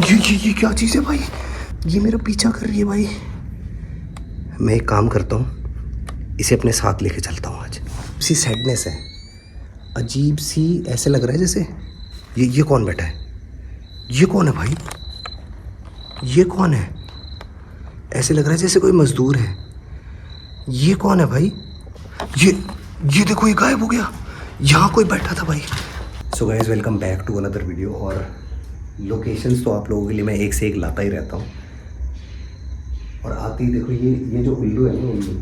ये क्या चीज़ है भाई? ये मेरा पीछा कर रही है भाई। मैं एक काम करता हूँ, इसे अपने साथ लेके चलता हूँ आज। सी सैडनेस है, अजीब सी, ऐसे लग रहा है जैसे ये कौन बैठा है? ये कौन है भाई? ये कौन है? ऐसे लग रहा है जैसे कोई मजदूर है। ये कौन है भाई? ये देखो, ये गायब हो गया। यहाँ कोई बैठा था भाई। So guys, welcome back to another video. और लोकेशंस तो आप लोगों के लिए मैं एक से एक लाता ही रहता हूँ। और आते ही देखो, ये जो उल्लू है ना, उल्लू,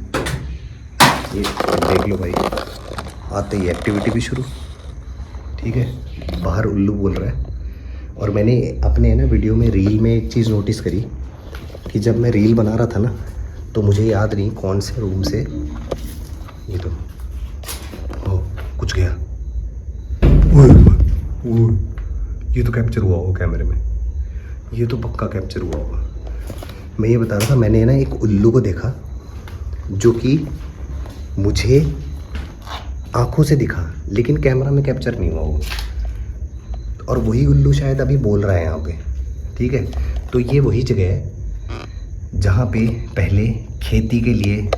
ये देख लो भाई। आते ही एक्टिविटी भी शुरू। ठीक है, बाहर उल्लू बोल रहा है। और मैंने अपने ना वीडियो में, रील में एक चीज़ नोटिस करी कि जब मैं रील बना रहा था ना, तो मुझे याद नहीं कौन से रूम से ये तो कुछ गया। ओए, ये तो कैप्चर हुआ होगा कैमरे में, ये तो पक्का कैप्चर हुआ होगा। मैं ये बता रहा था, मैंने ना एक उल्लू को देखा जो कि मुझे आंखों से दिखा, लेकिन कैमरा में कैप्चर नहीं हुआ वो। और वही उल्लू शायद अभी बोल रहा है यहाँ पे। ठीक है, तो ये वही जगह है जहाँ पे पहले खेती के लिए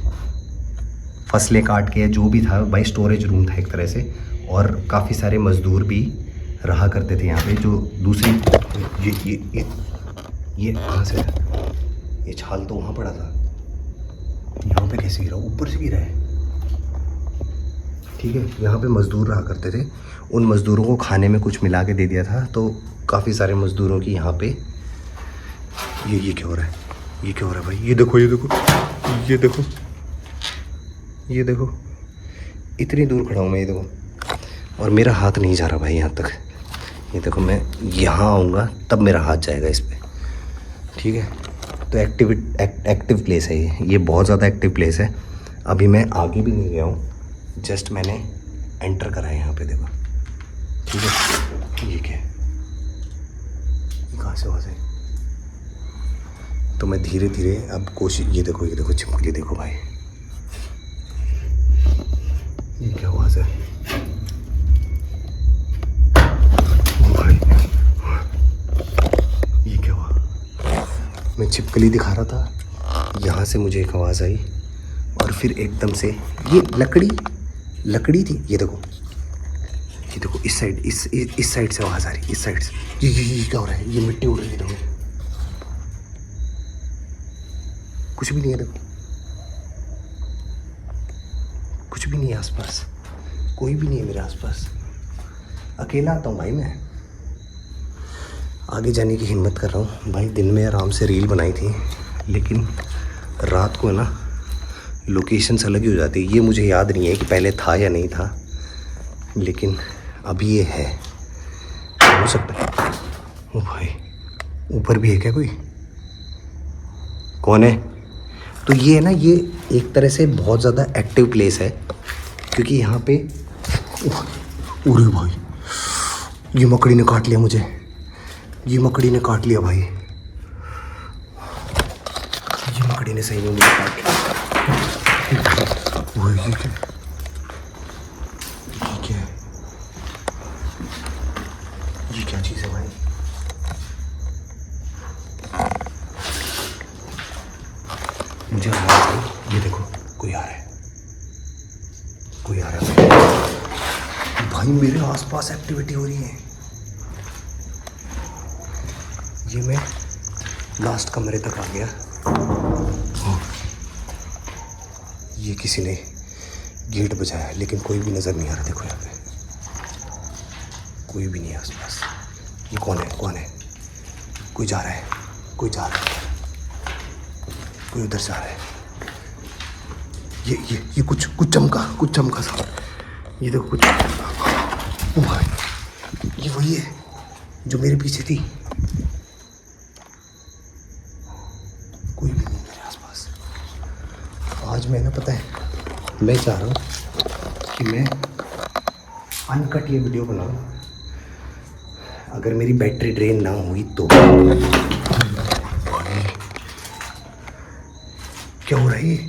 फसलें काट के, जो भी था भाई, स्टोरेज रूम था एक तरह से। और काफ़ी सारे मज़दूर भी रहा करते थे यहाँ पे। जो दूसरी ये कहाँ से है? ये छाल तो वहाँ पड़ा था, यहाँ पे कैसे गिरा? ऊपर से गिरा है। ठीक है, यहाँ पे मज़दूर रहा करते थे। उन मज़दूरों को खाने में कुछ मिला के दे दिया था, तो काफ़ी सारे मज़दूरों की यहाँ पे ये क्या हो रहा है? ये क्या हो रहा है भाई? ये देखो, ये देखो, ये देखो, ये देखो, इतनी दूर खड़ा हूँ मैं, ये देखो। और मेरा हाथ नहीं जा रहा भाई यहाँ तक। ये देखो, मैं यहाँ आऊँगा तब मेरा हाथ जाएगा इस पर। ठीक है, तो एक्टिव प्लेस है ये बहुत ज़्यादा एक्टिव प्लेस है। अभी मैं आगे भी नहीं गया हूँ, जस्ट मैंने एंटर करा है यहाँ पे, देखो। ठीक है, ये क्या है? कहाँ से वहाँ से? तो मैं धीरे धीरे अब कोशिश, ये देखो, ये देखो छिपकली, देखो भाई, ये क्या हुआ से? भाई, ये क्या हुआ? मैं छिपकली दिखा रहा था, यहाँ से मुझे एक आवाज़ आई, और फिर एकदम से ये लकड़ी थी। ये देखो, ये देखो, इस साइड, इस साइड से आवाज़ आ रही है, इस साइड से। ये क्या हो रहा है? ये मिट्टी उड़ रही है, देखो। कुछ भी नहीं है, देखो, कुछ भी नहीं है आसपास, कोई भी नहीं है मेरे आसपास। अकेला आता हूँ भाई मैं। आगे जाने की हिम्मत कर रहा हूँ भाई। दिन में आराम से रील बनाई थी, लेकिन रात को ना लोकेशंस अलग ही हो जाती है। ये मुझे याद नहीं है कि पहले था या नहीं था, लेकिन अभी ये है, हो सकता है। ओ भाई, ऊपर भी है क्या कोई? कौन है? तो ये है ना, ये एक तरह से बहुत ज़्यादा एक्टिव प्लेस है, क्योंकि यहाँ पे, अरे भाई, ये मकड़ी ने काट लिया मुझे। ये मकड़ी ने काट लिया भाई, ये मकड़ी ने सही में मुझे काट लिया। वो ये क्या? ये क्या है? ये क्या चीज़ है भाई? मुझे आवाज़ आई, ये देखो, कोई आ रहा है, कोई आ रहा है भाई। मेरे आसपास एक्टिविटी हो रही है। ये मैं लास्ट कमरे तक आ गया। ये किसी ने गेट बजाया, लेकिन कोई भी नज़र नहीं आ रहा। देखो यहाँ पे कोई भी नहीं है आसपास। ये कौन है? कौन है? कोई जा रहा है, कोई जा रहा है, कोई उधर जा रहा है। ये कुछ चमका सा। ये देखो, कुछ, ओ भाई, ये वही है जो मेरे पीछे थी। कोई भी नहीं मेरे आसपास। आज मैं ना, पता है, मैं चाह रहा हूँ कि मैं अनकट ये वीडियो बनाऊँ। अगर मेरी बैटरी ड्रेन ना हुई तो। क्या हो रहा है? ये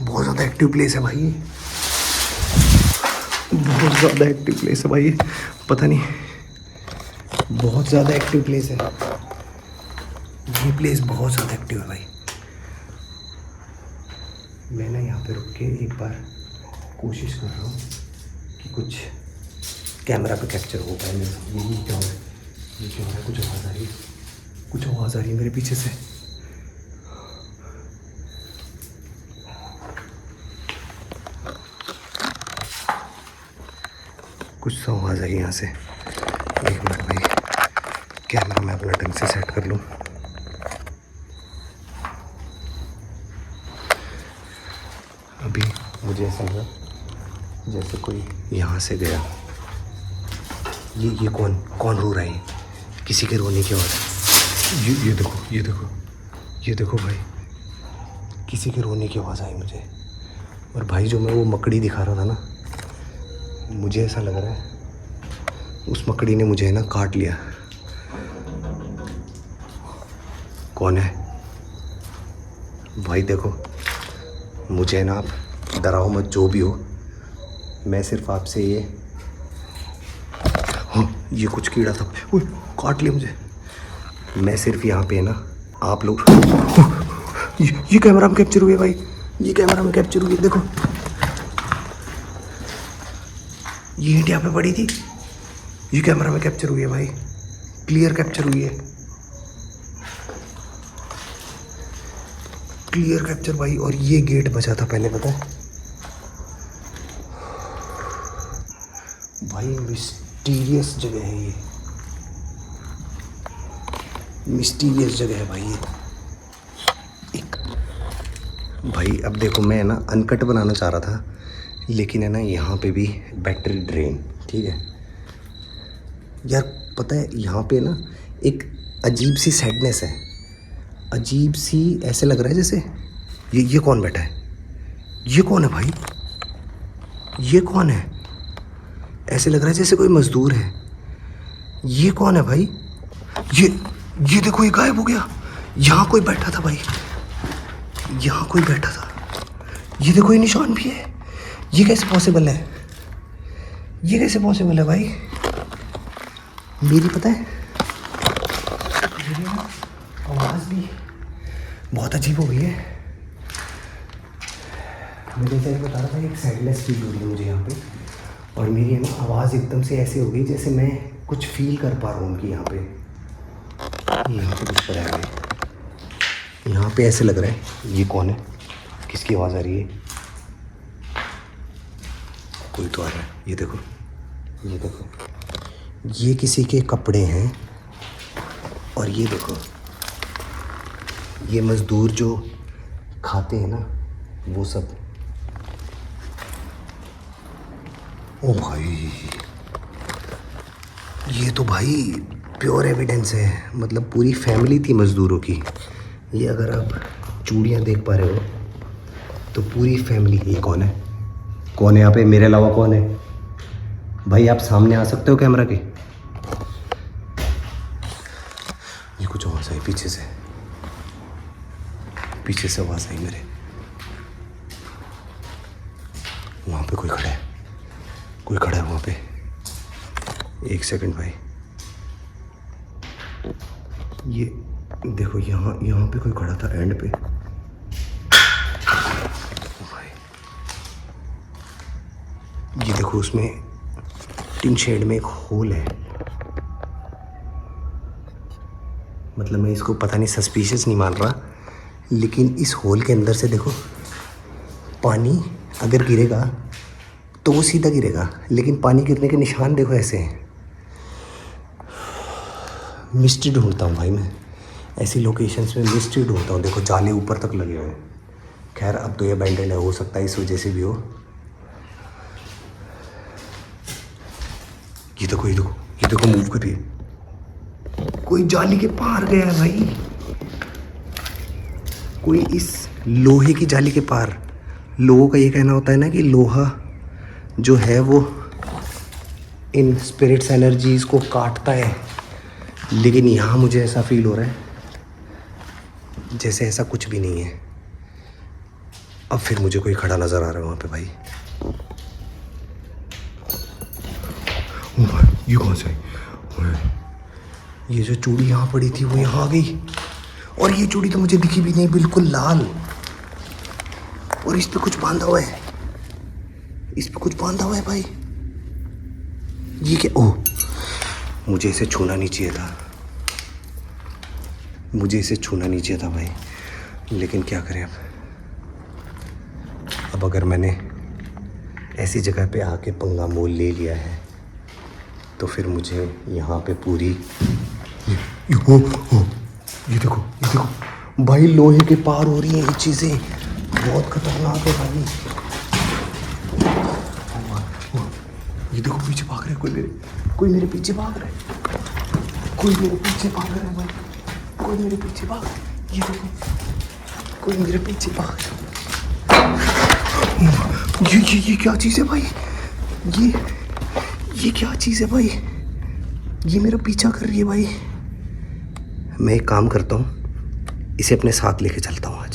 बहुत ज़्यादा एक्टिव प्लेस है भाई, बहुत ज़्यादा एक्टिव प्लेस है भाई। पता नहीं बहुत ज़्यादा एक्टिव प्लेस है ये। प्लेस बहुत ज़्यादा एक्टिव है भाई। मैं ना यहाँ पे रुक के एक बार कोशिश कर रहा हूँ कि कुछ कैमरा पे कैप्चर हो पाए मेरा। ये क्या हो रहा है? ये क्या हो रहा है? कुछ आवाज़ आ रही है, कुछ आवाज़ आ रही है मेरे पीछे से। कुछ तो आवाज़ आई यहाँ से। एक मिनट भाई, कैमरा मैं अपना ढंग से सेट कर लूँ। अभी मुझे ऐसा लगा जैसे कोई यहाँ से गया। ये कौन रो रहा है? किसी के रोने की आवाज़। ये देखो भाई, किसी के रोने की आवाज़ आई मुझे। और भाई जो मैं वो मकड़ी दिखा रहा था ना, मुझे ऐसा लग रहा है उस मकड़ी ने मुझे ना काट लिया। कौन है भाई? देखो मुझे ना, आप डराओ मत जो भी हो। मैं सिर्फ आपसे ये कुछ कीड़ा था, काट लिया मुझे। मैं सिर्फ यहाँ पे ना आप लोग ये कैमरा में कैप्चर हुए भाई, ये कैमरा में कैप्चर हुई। देखो ये ईंट यहाँ पे पड़ी थी, ये कैमरा में कैप्चर हुई है भाई, क्लियर कैप्चर हुई है, क्लियर कैप्चर भाई। और ये गेट बचा था पहले, पता है भाई। मिस्टीरियस जगह है ये, मिस्टीरियस जगह है भाई ये एक। भाई अब देखो, मैं ना अनकट बनाना चाह रहा था, लेकिन है ना यहाँ पे भी बैटरी ड्रेन, ठीक है यार। पता है यहाँ पे ना एक अजीब सी सैडनेस है, अजीब सी। ऐसे लग रहा है जैसे ये कौन बैठा है? ये कौन है भाई? ये कौन है? ऐसे लग रहा है जैसे कोई मजदूर है। ये कौन है भाई? ये देखो, ये गायब हो गया। यहाँ कोई बैठा था भाई, यहाँ कोई बैठा था। ये देखो, ये निशान भी है। ये कैसे पॉसिबल है? ये कैसे पॉसिबल है भाई? मेरी पता है मेरी ना आवाज़ भी बहुत अजीब हो गई है। मैं जैसे बता रहा था, एक सैडनेस फील हो रही है मुझे यहाँ पे। और मेरी ना आवाज़ एकदम से ऐसे हो गई जैसे मैं कुछ फील कर पा रहा हूँ कि यहाँ पे कुछ पड़ा है भाई। यहाँ पे ऐसे लग रहा है ये कौन है? किसकी आवाज़ आ रही है? कोई तो आ रहा है। ये देखो, ये देखो, ये किसी के कपड़े हैं। और ये देखो, ये मज़दूर जो खाते हैं ना वो सब। ओ भाई, ये तो भाई प्योर एविडेंस है। मतलब पूरी फैमिली थी मज़दूरों की। ये अगर आप चूड़ियाँ देख पा रहे हो तो पूरी फैमिली। ये कौन है? कौन है यहाँ पे मेरे अलावा? कौन है भाई? आप सामने आ सकते हो कैमरा के? ये कुछ आवाज़ आई पीछे से, पीछे से आवाज़ आई मेरे। वहाँ पे कोई खड़ा है, कोई खड़ा है वहाँ पे। एक सेकंड भाई, ये देखो, यहाँ पे कोई खड़ा था एंड पे। भाई ये देखो, उसमें टिन शेड में एक होल है। मतलब मैं इसको पता नहीं सस्पिशियस नहीं मान रहा, लेकिन इस होल के अंदर से देखो, पानी अगर गिरेगा तो वो सीधा गिरेगा, लेकिन पानी गिरने के निशान देखो ऐसे हैं। मिस्ट्री ढूंढता हूँ भाई मैं, ऐसी लोकेशंस में मिस्ट्री ढूंढता हूँ। देखो जाले ऊपर तक लगे हुए हैं। खैर अब तो ये बैंडेड है, हो सकता है इस वजह से भी हो। ये देखो, ये देखो, ये देखो, मूव कर रही है। कोई जाली के पार गया है भाई, कोई इस लोहे की जाली के पार। लोगों का ये कहना होता है ना कि लोहा जो है वो इन स्पिरिट्स एनर्जीज को काटता है, लेकिन यहाँ मुझे ऐसा फील हो रहा है जैसे ऐसा कुछ भी नहीं है। अब फिर मुझे कोई खड़ा नज़र आ रहा है वहाँ पे भाई। ये कौन सा है? ये जो चूड़ी यहाँ पड़ी थी वो यहाँ आ गई, और ये चूड़ी तो मुझे दिखी भी नहीं, बिल्कुल लाल, और इस पे कुछ बांधा हुआ है, इस पे कुछ बांधा हुआ है भाई। ये क्या? ओह, मुझे इसे छूना नहीं चाहिए था, मुझे इसे छूना नहीं चाहिए था भाई, लेकिन क्या करें अब अगर मैंने ऐसी जगह पे आके पंगा मोल ले लिया है तो फिर मुझे यहाँ पे पूरी ये देखो भाई, लोहे के पार हो रही हैं ये चीज़ें, बहुत खतरनाक है भाई। ये देखो पीछे भाग रहा है कोई मेरे पीछे भाग रहा है, कोई मेरे पीछे भाग रहा है भाई, कोई मेरे पीछे भाग, ये देखो कोई मेरे पीछे भाग रहा है। ये क्या चीज़ है भाई, ये क्या चीज़ है भाई, ये मेरा पीछा कर रही है भाई। मैं एक काम करता हूँ, इसे अपने साथ लेके चलता हूँ आज।